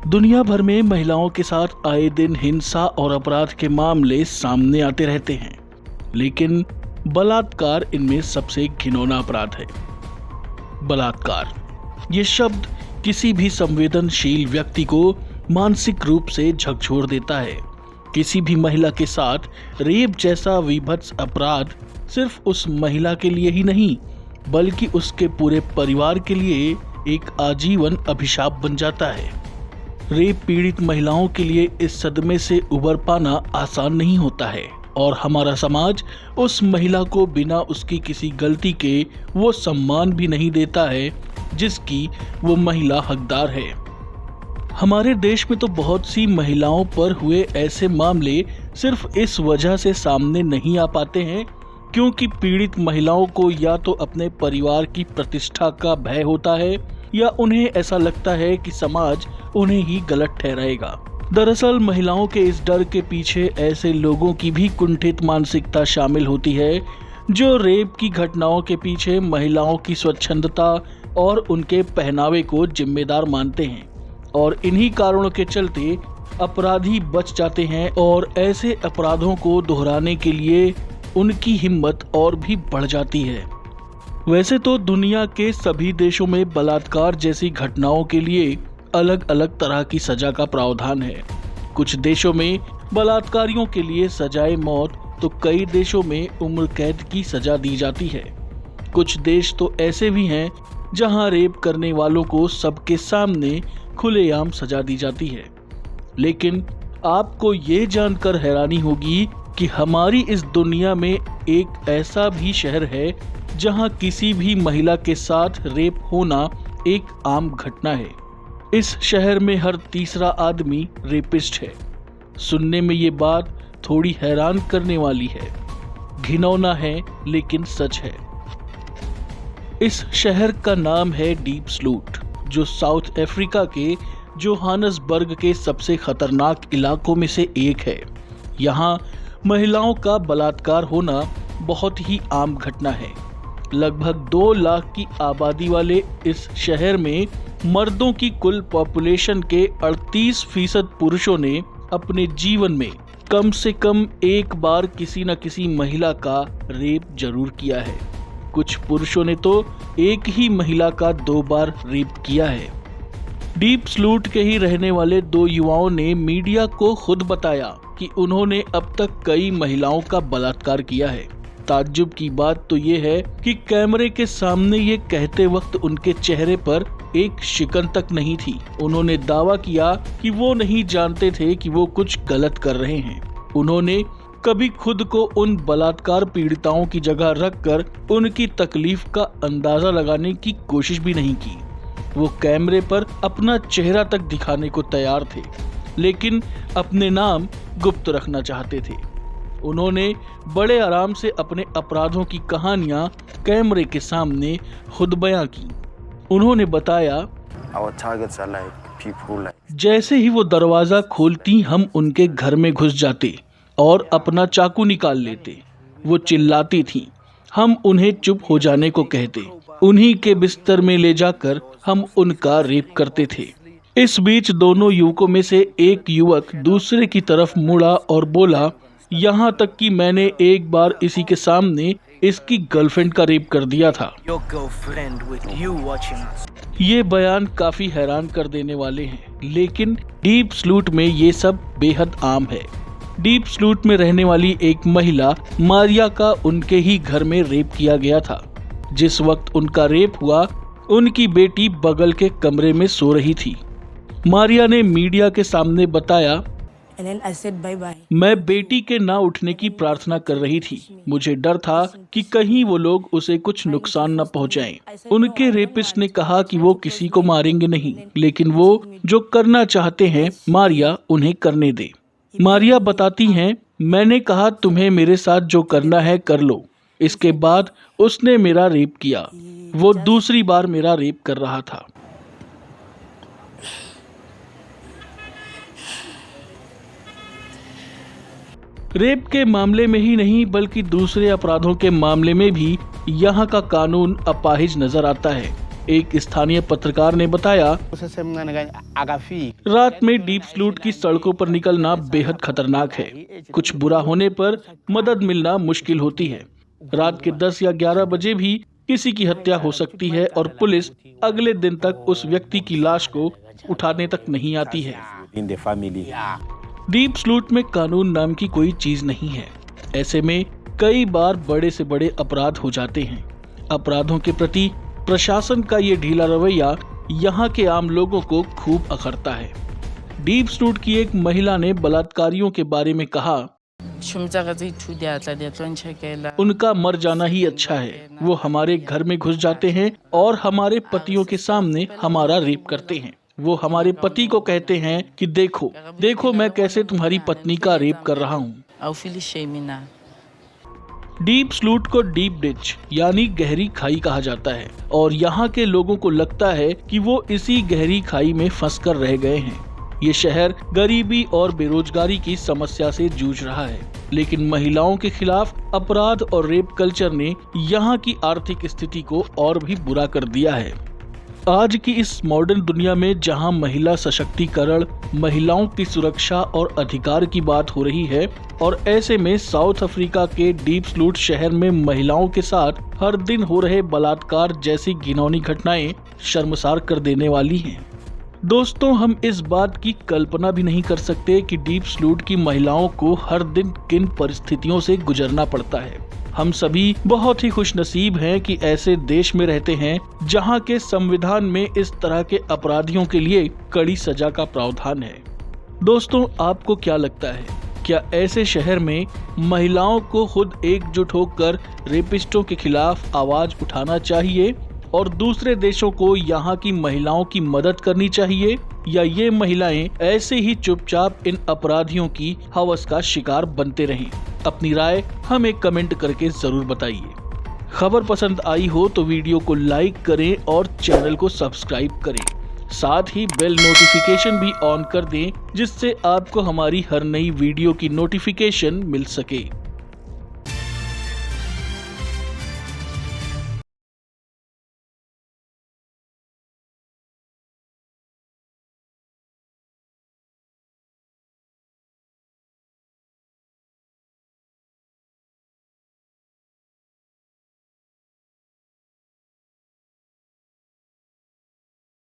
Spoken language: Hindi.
दुनिया भर में महिलाओं के साथ आए दिन हिंसा और अपराध के मामले सामने आते रहते हैं, लेकिन बलात्कार इनमें सबसे घिनौना अपराध है। बलात्कार ये शब्द किसी भी संवेदनशील व्यक्ति को मानसिक रूप से झकझोर देता है। किसी भी महिला के साथ रेप जैसा विभत्स अपराध सिर्फ उस महिला के लिए ही नहीं, बल्कि उसके पूरे परिवार के लिए एक आजीवन अभिशाप बन जाता है। रेप पीड़ित महिलाओं के लिए इस सदमे से उबर पाना आसान नहीं होता है और हमारा समाज उस महिला को बिना उसकी किसी गलती के वो सम्मान भी नहीं देता है जिसकी वो महिला हकदार है। हमारे देश में तो बहुत सी महिलाओं पर हुए ऐसे मामले सिर्फ इस वजह से सामने नहीं आ पाते हैं क्योंकि पीड़ित महिलाओं को या तो अपने परिवार की प्रतिष्ठा का भय होता है या उन्हें ऐसा लगता है कि समाज उन्हें ही गलत ठहराएगा। दरअसल महिलाओं के इस डर के पीछे ऐसे लोगों की भी कुंठित मानसिकता शामिल होती है जो रेप की घटनाओं के पीछे महिलाओं की स्वच्छंदता और उनके पहनावे को जिम्मेदार मानते हैं और इन्हीं कारणों के चलते अपराधी बच जाते हैं और ऐसे अपराधों को दोहराने के लिए उनकी हिम्मत और भी बढ़ जाती है। वैसे तो दुनिया के सभी देशों में बलात्कार जैसी घटनाओं के लिए अलग अलग तरह की सजा का प्रावधान है। कुछ देशों में बलात्कारियों के लिए सजाए मौत तो कई देशों में उम्र कैद की सजा दी जाती है। कुछ देश तो ऐसे भी हैं जहां रेप करने वालों को सबके सामने खुलेआम सजा दी जाती है। लेकिन आपको ये जानकर हैरानी होगी कि हमारी इस दुनिया में एक ऐसा भी शहर है जहां किसी भी महिला के साथ रेप होना एक आम घटना है। इस शहर में हर तीसरा आदमी रेपिस्ट है। सुनने में ये बात थोड़ी हैरान करने वाली है, घिनौना है लेकिन सच है। इस शहर का नाम है डीप स्लूट, जो साउथ अफ्रीका के जोहानसबर्ग के सबसे खतरनाक इलाकों में से एक है। यहाँ महिलाओं का बलात्कार होना बहुत ही आम घटना है। लगभग 2 लाख की आबादी वाले इस शहर में मर्दों की कुल पॉपुलेशन के 38% पुरुषों ने अपने जीवन में कम से कम एक बार किसी न किसी महिला का रेप जरूर किया है। कुछ पुरुषों ने तो एक ही महिला का 2 बार रेप किया है। डीप स्लूट के ही रहने वाले 2 युवाओं ने मीडिया को खुद बताया कि उन्होंने अब तक कई महिलाओं का बलात्कार किया है। ताज्जुब की बात तो ये है कि कैमरे के सामने ये कहते वक्त उनके चेहरे पर एक शिकन तक नहीं थी। उन्होंने दावा किया कि वो नहीं जानते थे कि वो कुछ गलत कर रहे हैं। उन्होंने कभी खुद को उन बलात्कार पीड़िताओं की जगह रखकर उनकी तकलीफ का अंदाजा लगाने की कोशिश भी नहीं की। वो कैमरे पर अपना चेहरा तक दिखाने को तैयार थे, लेकिन अपने नाम गुप्त रखना चाहते थे। उन्होंने बड़े आराम से अपने अपराधों की कहानियां कैमरे के सामने खुद बयां की। उन्होंने बताया, जैसे ही वो दरवाजा खोलती हम उनके घर में घुस जाते और अपना चाकू निकाल लेते। वो चिल्लाती थीं, हम उन्हें चुप हो जाने को कहते। उन्हीं के बिस्तर में ले जाकर हम उनका रेप करते थे। इस बीच दोनों युवकों में से एक युवक दूसरे की तरफ मुड़ा और बोला, यहाँ तक कि मैंने एक बार इसी के सामने इसकी गर्लफ्रेंड का रेप कर दिया था। ये बयान काफी हैरान कर देने वाले हैं, लेकिन डीप स्लूट में ये सब बेहद आम है। डीप स्लूट में रहने वाली एक महिला मारिया का उनके ही घर में रेप किया गया था। जिस वक्त उनका रेप हुआ, उनकी बेटी बगल के कमरे में सो रही थी। मारिया ने मीडिया के सामने बताया, मैं बेटी के ना उठने की प्रार्थना कर रही थी। मुझे डर था कि कहीं वो लोग उसे कुछ नुकसान न पहुंचाएं। उनके रेपिस्ट ने कहा कि वो किसी को मारेंगे नहीं, लेकिन वो जो करना चाहते हैं मारिया उन्हें करने दे। मारिया बताती हैं, मैंने कहा तुम्हें मेरे साथ जो करना है कर लो। इसके बाद उसने मेरा रेप किया। वो दूसरी बार मेरा रेप कर रहा था। रेप के मामले में ही नहीं बल्कि दूसरे अपराधों के मामले में भी यहाँ का कानून अपाहिज नजर आता है। एक स्थानीय पत्रकार ने बताया, रात में डीप स्लूट की सड़कों पर निकलना बेहद खतरनाक है। कुछ बुरा होने पर मदद मिलना मुश्किल होती है। रात के 10 या 11 बजे भी किसी की हत्या हो सकती है और पुलिस अगले दिन तक उस व्यक्ति की लाश को उठाने तक नहीं आती है। डीप स्लूट में कानून नाम की कोई चीज नहीं है। ऐसे में कई बार बड़े से बड़े अपराध हो जाते हैं। अपराधों के प्रति प्रशासन का ये ढीला रवैया यहाँ के आम लोगों को खूब अखरता है। डीप स्लूट की एक महिला ने बलात्कारियों के बारे में कहा, उनका मर जाना ही अच्छा है। वो हमारे घर में घुस जाते हैं और हमारे पतियों के सामने हमारा रेप करते हैं। वो हमारे पति को कहते हैं कि देखो देखो मैं कैसे तुम्हारी पत्नी का रेप कर रहा हूँ। डीप स्लूट को डीप डिच यानी गहरी खाई कहा जाता है और यहाँ के लोगों को लगता है कि वो इसी गहरी खाई में फंसकर रह गए हैं। ये शहर गरीबी और बेरोजगारी की समस्या से जूझ रहा है, लेकिन महिलाओं के खिलाफ अपराध और रेप कल्चर ने यहाँ की आर्थिक स्थिति को और भी बुरा कर दिया है। आज की इस मॉडर्न दुनिया में जहां महिला सशक्तिकरण, महिलाओं की सुरक्षा और अधिकार की बात हो रही है, और ऐसे में साउथ अफ्रीका के डीप स्लूट शहर में महिलाओं के साथ हर दिन हो रहे बलात्कार जैसी घिनौनी घटनाएं शर्मसार कर देने वाली हैं। दोस्तों, हम इस बात की कल्पना भी नहीं कर सकते कि डीप स्लूट की महिलाओं को हर दिन किन परिस्थितियों से गुजरना पड़ता है। हम सभी बहुत ही खुशनसीब हैं कि ऐसे देश में रहते हैं जहां के संविधान में इस तरह के अपराधियों के लिए कड़ी सजा का प्रावधान है। दोस्तों, आपको क्या लगता है, क्या ऐसे शहर में महिलाओं को खुद एकजुट होकर रेपिस्टों के खिलाफ आवाज उठाना चाहिए और दूसरे देशों को यहाँ की महिलाओं की मदद करनी चाहिए, या ये महिलाएं ऐसे ही चुपचाप इन अपराधियों की हवस का शिकार बनते रहें? अपनी राय हमें कमेंट करके जरूर बताइए। खबर पसंद आई हो तो वीडियो को लाइक करें और चैनल को सब्सक्राइब करें। साथ ही बेल नोटिफिकेशन भी ऑन कर दें, जिससे आपको हमारी हर नई वीडियो की नोटिफिकेशन मिल सके।